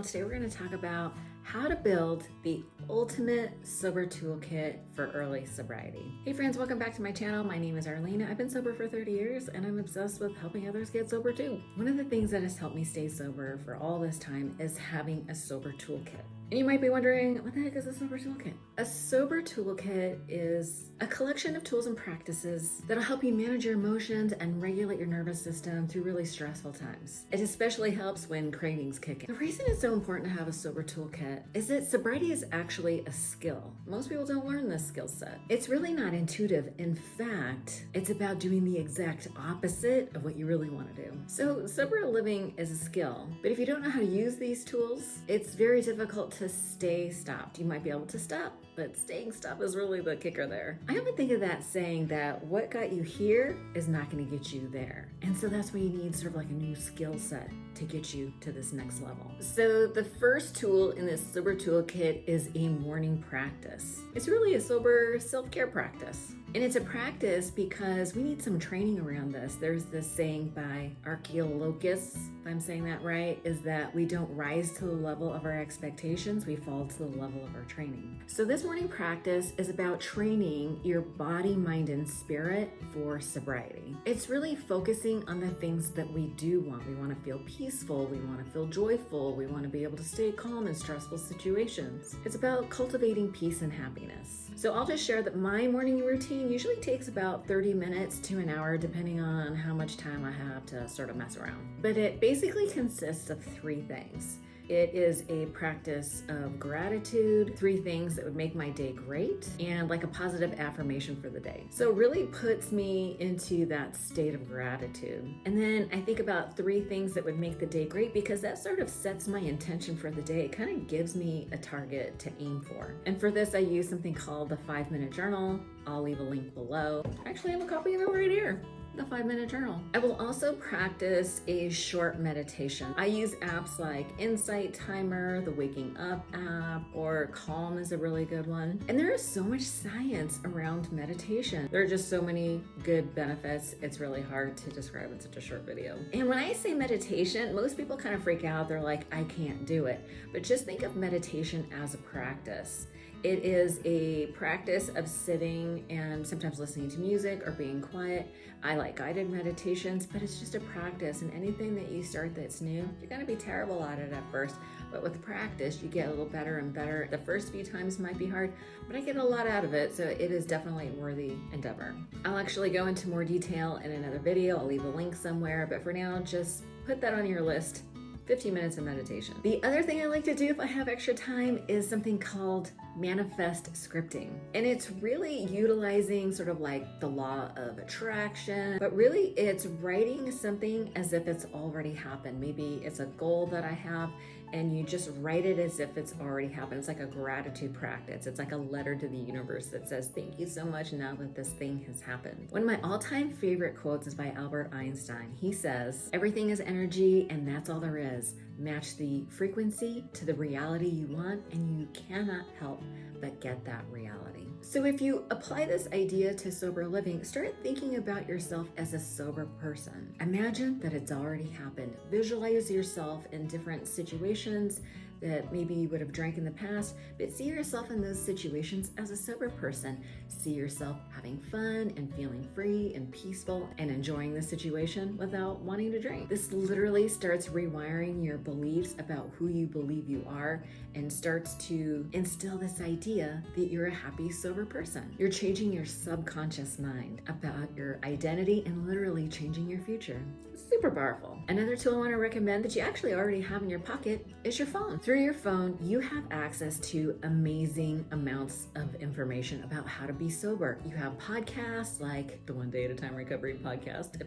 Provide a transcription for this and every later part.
Today we're going to talk about how to build the ultimate sober toolkit for early sobriety. Hey friends, welcome back to my channel. My name is Arlene. I've been sober for 30 years and I'm obsessed with helping others get sober too. One of the things that has helped me stay sober for all this time is having a sober toolkit. And you might be wondering, what the heck is a sober toolkit? A sober toolkit is a collection of tools and practices that'll help you manage your emotions and regulate your nervous system through really stressful times. It especially helps when cravings kick in. The reason it's so important to have a sober toolkit is that sobriety is actually a skill. Most people don't learn this skill set. It's really not intuitive. In fact, it's about doing the exact opposite of what you really want to do. So sober living is a skill, but if you don't know how to use these tools, it's very difficult to stay stopped. You might be able to stop, but staying stopped is really the kicker there. I often think of that saying that what got you here is not going to get you there. And so that's why you need sort of like a new skill set to get you to this next level. So the first tool in this sober toolkit is a morning practice. It's really a sober self-care practice. And it's a practice because we need some training around this. There's this saying by Archaeologus, if I'm saying that right, is that we don't rise to the level of our expectations, we fall to the level of our training. So this morning practice is about training your body, mind, and spirit for sobriety. It's really focusing on the things that we do want. We want to feel peaceful, we want to feel joyful, we want to be able to stay calm in stressful situations. It's about cultivating peace and happiness. So I'll just share that my morning routine usually takes about 30 minutes to an hour, depending on how much time I have to sort of mess around. But it basically consists of three things. It is a practice of gratitude, 3 things that would make my day great, and like a positive affirmation for the day. So it really puts me into that state of gratitude. And then I think about 3 things that would make the day great because that sort of sets my intention for the day. It kind of gives me a target to aim for. And for this, I use something called the 5-minute journal. I'll leave a link below. I actually have a copy of it right here. The 5-minute journal. I will also practice a short meditation. I use apps like Insight Timer, the Waking Up app, or Calm is a really good one. And there is so much science around meditation. There are just so many good benefits. It's really hard to describe in such a short video. And when I say meditation, most people kind of freak out. They're like, I can't do it. But just think of meditation as a practice. It is a practice of sitting and sometimes listening to music or being quiet. I like guided meditations, but it's just a practice, and anything that you start that's new, you're gonna be terrible at it at first, but with practice, you get a little better and better. The first few times might be hard, but I get a lot out of it, so it is definitely a worthy endeavor. I'll actually go into more detail in another video. I'll leave a link somewhere, but for now, just put that on your list. 15 minutes of meditation. The other thing I like to do if I have extra time is something called manifest scripting. And it's really utilizing sort of like the law of attraction, but really it's writing something as if it's already happened. Maybe it's a goal that I have and you just write it as if it's already happened. It's like a gratitude practice. It's like a letter to the universe that says, thank you so much now that this thing has happened. One of my all-time favorite quotes is by Albert Einstein. He says, everything is energy and that's all there is. Match the frequency to the reality you want and you cannot help but get that reality. So if you apply this idea to sober living, start thinking about yourself as a sober person. Imagine that it's already happened. Visualize yourself in different situations that maybe you would have drank in the past, but see yourself in those situations as a sober person. See yourself having fun and feeling free and peaceful and enjoying the situation without wanting to drink. This literally starts rewiring your beliefs about who you believe you are and starts to instill this idea that you're a happy, sober person. You're changing your subconscious mind about your identity and literally changing your future. It's super powerful. Another tool I want to recommend that you actually already have in your pocket is your phone. Through your phone, you have access to amazing amounts of information about how to be sober. You have podcasts like the 1 Day at a Time Recovery podcast.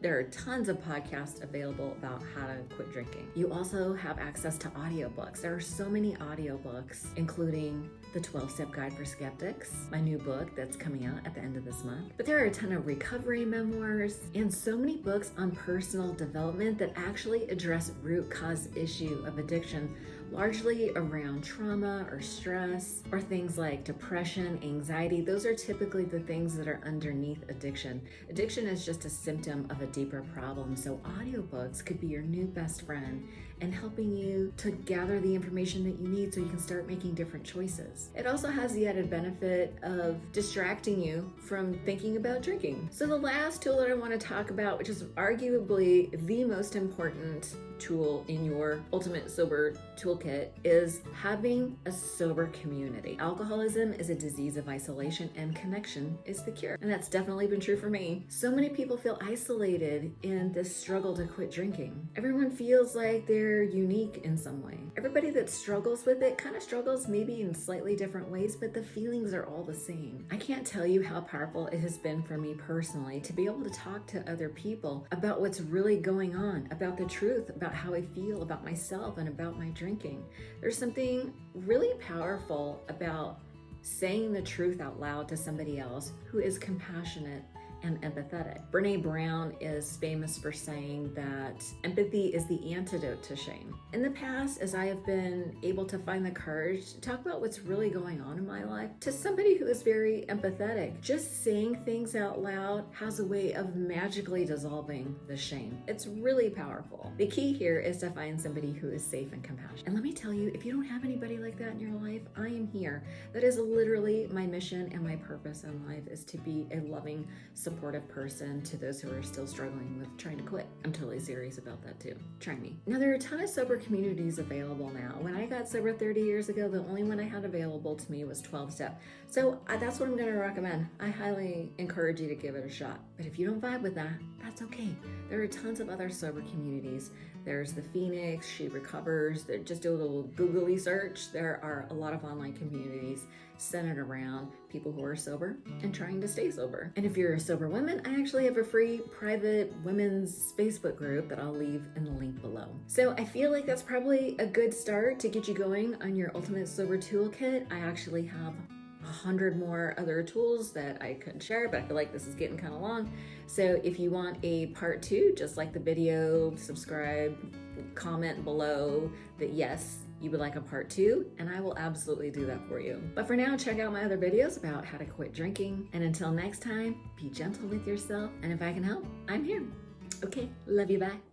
There are tons of podcasts available about how to quit drinking. You also have access to audiobooks. There are so many audiobooks, including the 12-Step Guide for Skeptics, my new book that's coming out at the end of this month. But there are a ton of recovery memoirs and so many books on personal development that actually address root cause issue of addiction, largely around trauma or stress or things like depression, anxiety. Those are typically the things that are underneath addiction. Addiction is just a symptom of a deeper problem. So audiobooks could be your new best friend and helping you to gather the information that you need so you can start making different choices. It also has the added benefit of distracting you from thinking about drinking. So the last tool that I want to talk about, which is arguably the most important tool in your ultimate sober toolkit, is having a sober community. Alcoholism is a disease of isolation and connection is the cure. And that's definitely been true for me. So many people feel isolated in this struggle to quit drinking. Everyone feels like they're unique in some way. Everybody that struggles with it kind of struggles maybe in slightly different ways, but the feelings are all the same. I can't tell you how powerful it has been for me personally to be able to talk to other people about what's really going on, about the truth, about how I feel about myself and about my drinking. There's something really powerful about saying the truth out loud to somebody else who is compassionate and empathetic. Brene Brown is famous for saying that empathy is the antidote to shame. In the past, as I have been able to find the courage to talk about what's really going on in my life to somebody who is very empathetic, just saying things out loud has a way of magically dissolving the shame. It's really powerful. The key here is to find somebody who is safe and compassionate. And let me tell you, if you don't have anybody like that in your life, I am here. That is literally my mission and my purpose in life, is to be a loving, supportive person to those who are still struggling with trying to quit. I'm totally serious about that too. Try me. Now, there are a ton of sober communities available now. When I got sober 30 years ago, the only one I had available to me was 12-Step. So that's what I'm going to recommend. I highly encourage you to give it a shot. But if you don't vibe with that, that's okay. There are tons of other sober communities. There's the Phoenix, She Recovers. Just do a little googly search. There are a lot of online communities centered around people who are sober and trying to stay sober. And if you're a sober woman, I actually have a free private women's Facebook group that I'll leave in the link below. So I feel like that's probably a good start to get you going on your ultimate sober toolkit. I actually have 100 more other tools that I could share, but I feel like this is getting kind of long. So if you want a part 2, just like the video, subscribe, comment below that yes, you would like a part 2, and I will absolutely do that for you. But for now, check out my other videos about how to quit drinking. And until next time, be gentle with yourself. And if I can help, I'm here. Okay, love you, bye.